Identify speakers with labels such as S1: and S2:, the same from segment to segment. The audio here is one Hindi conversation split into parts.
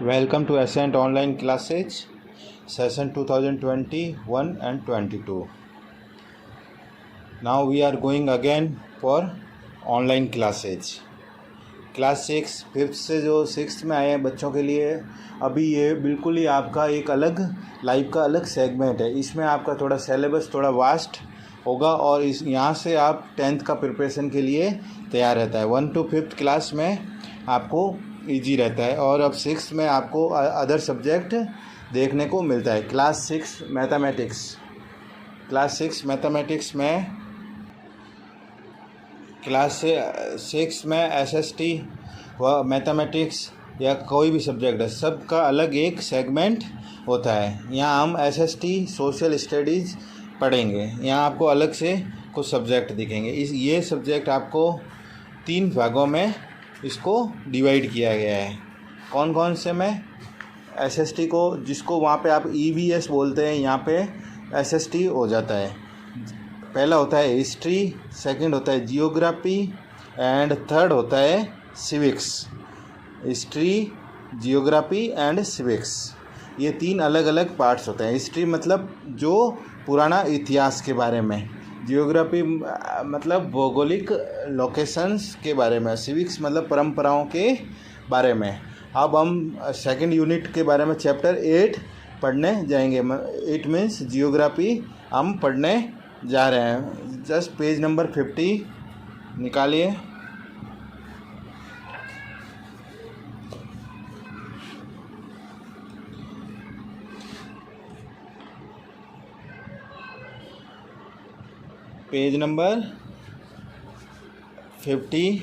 S1: Welcome to Ascent Online Classes, Session 2021 and 22. Now we are going again for online classes. Class 6 fifth से जो सिक्स्थ में आए हैं बच्चों के लिए अभी ये बिल्कुल ही आपका एक अलग लाइफ का अलग सेगमेंट है। इसमें आपका थोड़ा सिलेबस थोड़ा वास्ट होगा और इस यहाँ से आप 10th का प्रिपरेशन के लिए तैयार रहता है। 1 to 5th क्लास में आपको इजी रहता है और अब 6 में आपको अदर सब्जेक्ट देखने को मिलता है। क्लास 6 मैथमेटिक्स में क्लास 6 में एसएसटी व मैथमेटिक्स या कोई भी सब्जेक्ट है, सबका अलग एक सेगमेंट होता है। यहाँ हम एसएसटी सोशल स्टडीज़ पढ़ेंगे। यहाँ आपको अलग से कुछ सब्जेक्ट दिखेंगे। ये सब्जेक्ट आपको 3 भागों में इसको डिवाइड किया गया है। कौन कौन से में? एसएसटी को, जिसको वहाँ पे आप ईवीएस बोलते हैं, यहाँ पे एसएसटी हो जाता है। पहला होता है हिस्ट्री, सेकंड होता है जियोग्राफी एंड थर्ड होता है civics. History, geography and civics, ये 3 अलग अलग पार्ट्स होते हैं। हिस्ट्री मतलब जो पुराना इतिहास के बारे में, जियोग्राफी मतलब भौगोलिक लोकेशंस के बारे में, सिविक्स मतलब परंपराओं के बारे में। अब हम सेकंड यूनिट के बारे में चैप्टर 8 पढ़ने जाएंगे। 8 मीन्स जियोग्राफी हम पढ़ने जा रहे हैं। जस्ट पेज नंबर 50 निकालिए। पेज नंबर 50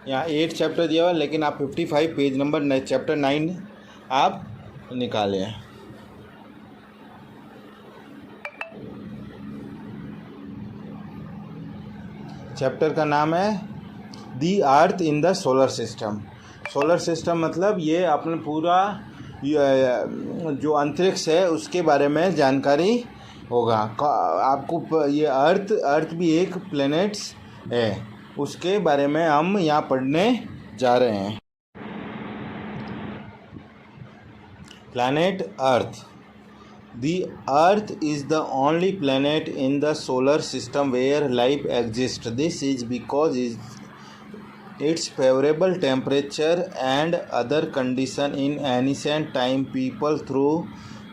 S1: यहाँ 8 चैप्टर दिया हुआ, लेकिन आप 55 पेज नंबर चैप्टर 9 आप निकालें। चैप्टर का नाम है the earth in the solar system. Solar system मतलब ये अपना पूरा जो अंतरिक्ष है उसके बारे में जानकारी होगा आपको। ये अर्थ भी एक प्लैनेट्स है, उसके बारे में हम यहाँ पढ़ने जा रहे हैं। Planet earth. The Earth is the only planet in the solar system where life exists. This is because its favorable temperature and other condition. In ancient time, people thought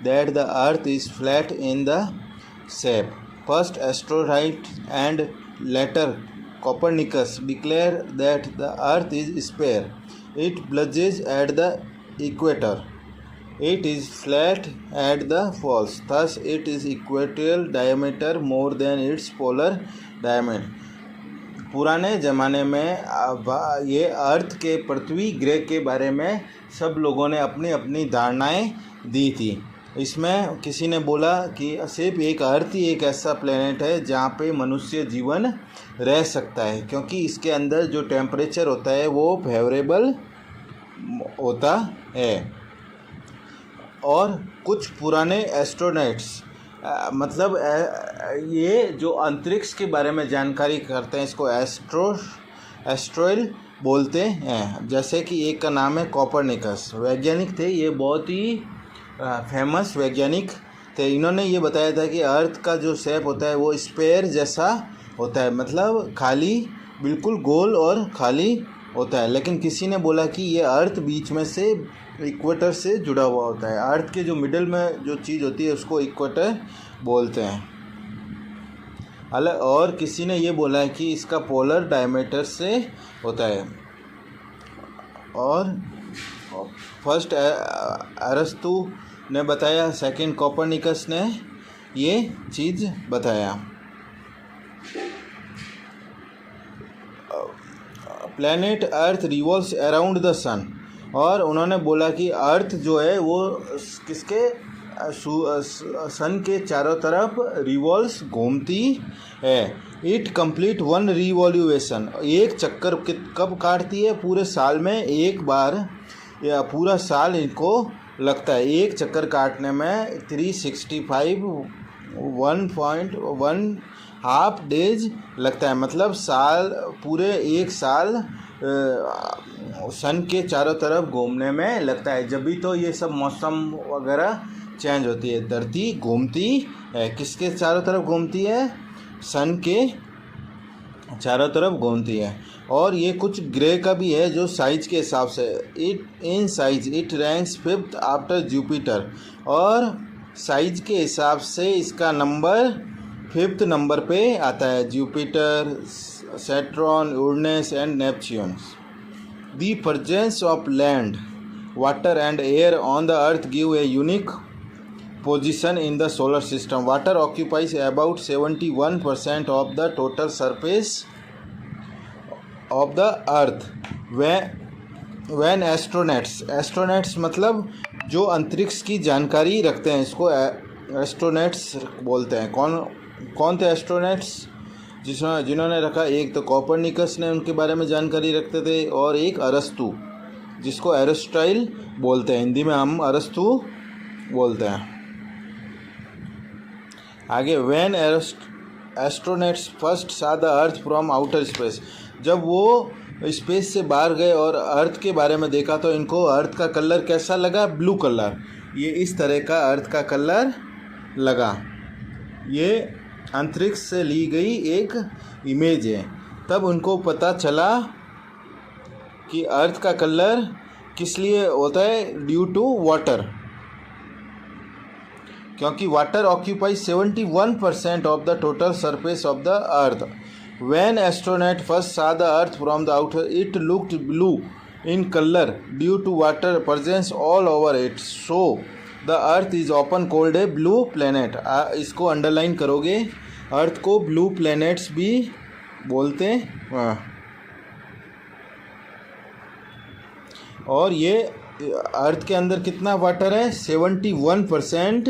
S1: that the Earth is flat in the shape. First Aristotle and later Copernicus declared that the Earth is sphere. It bulges at the equator. It is flat at the poles, thus it is equatorial diameter more than its polar diameter. पुराने ज़माने में ये अर्थ के पृथ्वी ग्रह के बारे में सब लोगों ने अपनी अपनी धारणाएं दी थी। इसमें किसी ने बोला कि सिर्फ एक अर्थ ही एक ऐसा प्लेनेट है जहाँ पे मनुष्य जीवन रह सकता है, क्योंकि इसके अंदर जो टेम्परेचर होता है वो फेवरेबल होता है। और कुछ पुराने एस्ट्रोनॉट्स मतलब ये जो अंतरिक्ष के बारे में जानकारी करते हैं, इसको एस्ट्रोइल बोलते हैं। जैसे कि एक का नाम है कोपरनिकस, वैज्ञानिक थे, ये बहुत ही फेमस वैज्ञानिक थे। इन्होंने ये बताया था कि अर्थ का जो शेप होता है वो स्फेयर जैसा होता है, मतलब खाली, बिल्कुल गोल और खाली होता है। लेकिन किसी ने बोला कि ये अर्थ बीच में से इक्वेटर से जुड़ा हुआ होता है। अर्थ के जो मिडल में जो चीज़ होती है उसको इक्वेटर बोलते हैं। और किसी ने ये बोला है कि इसका पोलर डायमीटर से होता है। और फर्स्ट अरस्तु ने बताया, सेकंड कोपरनिकस ने ये चीज़ बताया। Planet earth revolves around the sun. और उन्होंने बोला कि अर्थ जो है वो किसके सन के चारों तरफ रिवॉल्व्स घूमती है। It complete 1 revolution. एक चक्कर कब काटती है? पूरे साल में एक बार, या पूरा साल इनको लगता है एक चक्कर काटने में। 365 1.1 हाफ डेज लगता है, मतलब साल पूरे एक साल सन के चारों तरफ घूमने में लगता है। जब भी तो ये सब मौसम वगैरह चेंज होती है। धरती घूमती है, किसके चारों तरफ घूमती है? सन के चारों तरफ घूमती है। और ये कुछ ग्रे का भी है जो साइज के हिसाब से, it in size it ranks 5th after Jupiter, और साइज के हिसाब से इसका नंबर 5th नंबर पे आता है। Jupiter, Saturn, Uranus and Neptune. The presence of land, water and air on the earth give a unique position in the solar system. Water occupies about 71% of the total surface of the earth. When astronauts मतलब जो अंतरिक्ष की जानकारी रखते हैं, इसको एस्ट्रोनॉट्स बोलते हैं। कौन थे एस्ट्रोनॉट्स जिन्होंने रखा? एक तो कोपरनिकस ने उनके बारे में जानकारी रखते थे, और एक अरस्तु, जिसको एरिस्टाइल बोलते हैं, हिंदी में हम अरस्तु बोलते हैं। आगे, when astronauts first saw the earth from outer space, जब वो स्पेस से बाहर गए और अर्थ के बारे में देखा तो इनको अर्थ का कलर कैसा लगा? Blue colour. ये इस तरह का अर्थ का कलर लगा। ये अंतरिक्ष से ली गई एक इमेज है। तब उनको पता चला कि अर्थ का कलर किस लिए होता है? ड्यू टू वाटर, क्योंकि water occupies 71% of the total surface of the earth. When astronaut first saw the earth from the outer it looked blue in colour due to water presence all over it, so the earth is often called a blue planet. इसको अंडरलाइन करोगे, अर्थ को ब्लू प्लैनेट्स भी बोलते हैं। और ये अर्थ के अंदर कितना वाटर है? 71%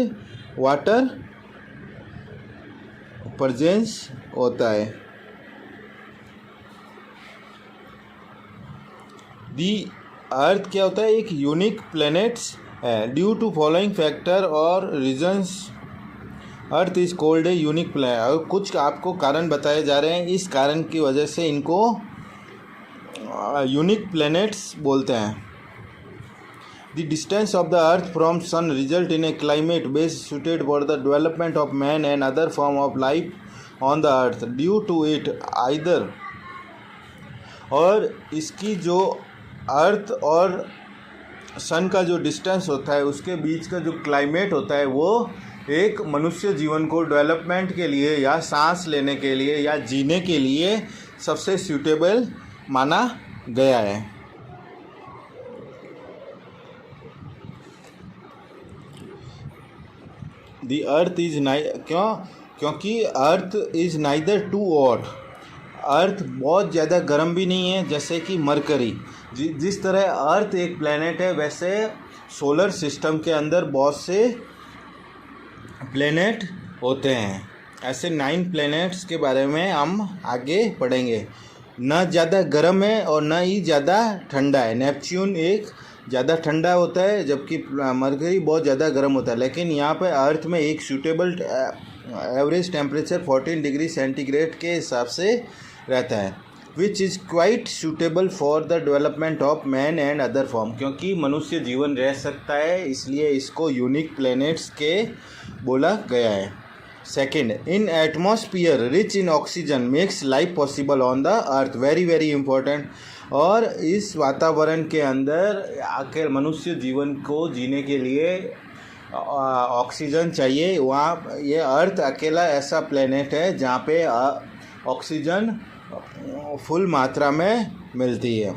S1: वाटर प्रेजेंस होता है। दी अर्थ क्या होता है? एक यूनिक प्लैनेट्स है। ड्यू टू फॉलोइंग फैक्टर और reasons earth is called a unique planet. और कुछ आपको कारण बताए जा रहे हैं, इस कारण की वजह से इनको यूनिक प्लैनेट्स बोलते हैं। The distance of the earth from sun result in a climate base suited for the development of man and other form of life on the earth. Due to it either, और इसकी जो अर्थ और सन का जो डिस्टेंस होता है उसके बीच का जो क्लाइमेट होता है वो एक मनुष्य जीवन को डेवलपमेंट के लिए या सांस लेने के लिए या जीने के लिए सबसे सूटेबल माना गया है। दी अर्थ इज क्योंकि earth is neither too hot, earth बहुत ज़्यादा गर्म भी नहीं है जैसे कि मरकरी। जिस तरह अर्थ एक प्लेनेट है वैसे सोलर सिस्टम के अंदर बहुत से प्लेनेट होते हैं। ऐसे 9 प्लेनेट्स के बारे में हम आगे पढ़ेंगे। न ज़्यादा गर्म है और न ही ज़्यादा ठंडा है। नेपच्यून एक ज़्यादा ठंडा होता है जबकि मरकरी बहुत ज़्यादा गर्म होता है। लेकिन यहाँ पे अर्थ में एक suitable average temperature 14 degree centigrade के हिसाब से रहता है, which is quite suitable for the development of man and other form. क्योंकि मनुष्य जीवन रह सकता है इसलिए इसको यूनिक प्लैनेट्स के बोला गया है। Second, in atmosphere rich in oxygen makes life possible on the earth. Very very important. और इस वातावरण के अंदर आखिर मनुष्य जीवन को जीने के लिए ऑक्सीजन चाहिए। वहाँ ये अर्थ अकेला ऐसा प्लेनेट है जहाँ पे ऑक्सीजन फुल मात्रा में मिलती है।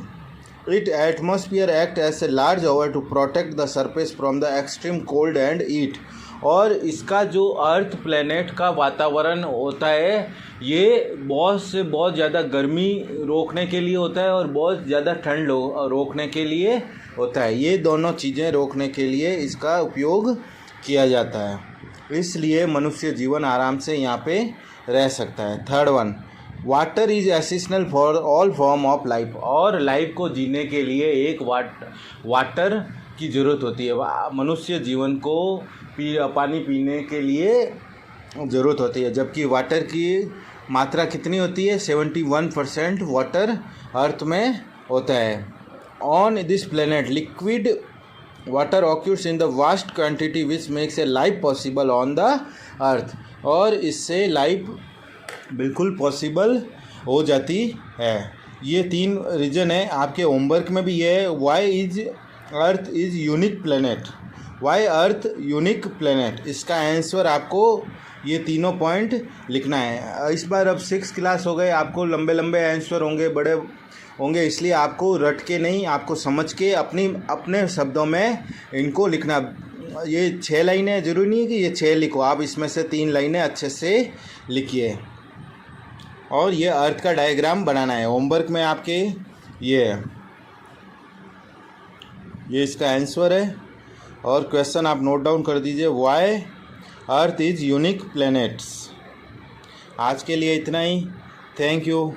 S1: It atmosphere act as a large over to protect the surface from the extreme cold and heat. और इसका जो अर्थ प्लेनेट का वातावरण होता है ये बहुत से बहुत ज़्यादा गर्मी रोकने के लिए होता है और बहुत ज़्यादा ठंड रोकने के लिए होता है। ये दोनों चीज़ें रोकने के लिए इसका उपयोग किया जाता है, इसलिए मनुष्य जीवन आराम से यहाँ पे रह सकता है। Third one, water is essential for all form of life. और लाइफ को जीने के लिए एक वाटर की ज़रूरत होती है। मनुष्य जीवन को पानी पीने के लिए ज़रूरत होती है, जबकि वाटर की मात्रा कितनी होती है? 71% वाटर अर्थ में होता है। On this planet liquid water occurs in the vast quantity which makes a life possible on the earth, और इससे लाइफ बिल्कुल पॉसिबल हो जाती है। ये 3 रीजन है, आपके होमवर्क में भी ये है। Why is earth is unique planet, why earth unique planet, इसका आंसर आपको ये तीनों पॉइंट लिखना है। इस बार अब 6 क्लास हो गए, आपको लंबे लंबे आंसर होंगे, बड़े होंगे, इसलिए आपको रट के नहीं, आपको समझ के अपने शब्दों में इनको लिखना। ये 6 लाइनें, ज़रूरी नहीं है कि ये 6 लिखो, आप इसमें से 3 लाइनें अच्छे से लिखिए। और ये अर्थ का डायग्राम बनाना है होमवर्क में आपके। ये इसका आंसर है, और क्वेश्चन आप नोट डाउन कर दीजिए। Why earth is unique planets. आज के लिए इतना ही। Thank you.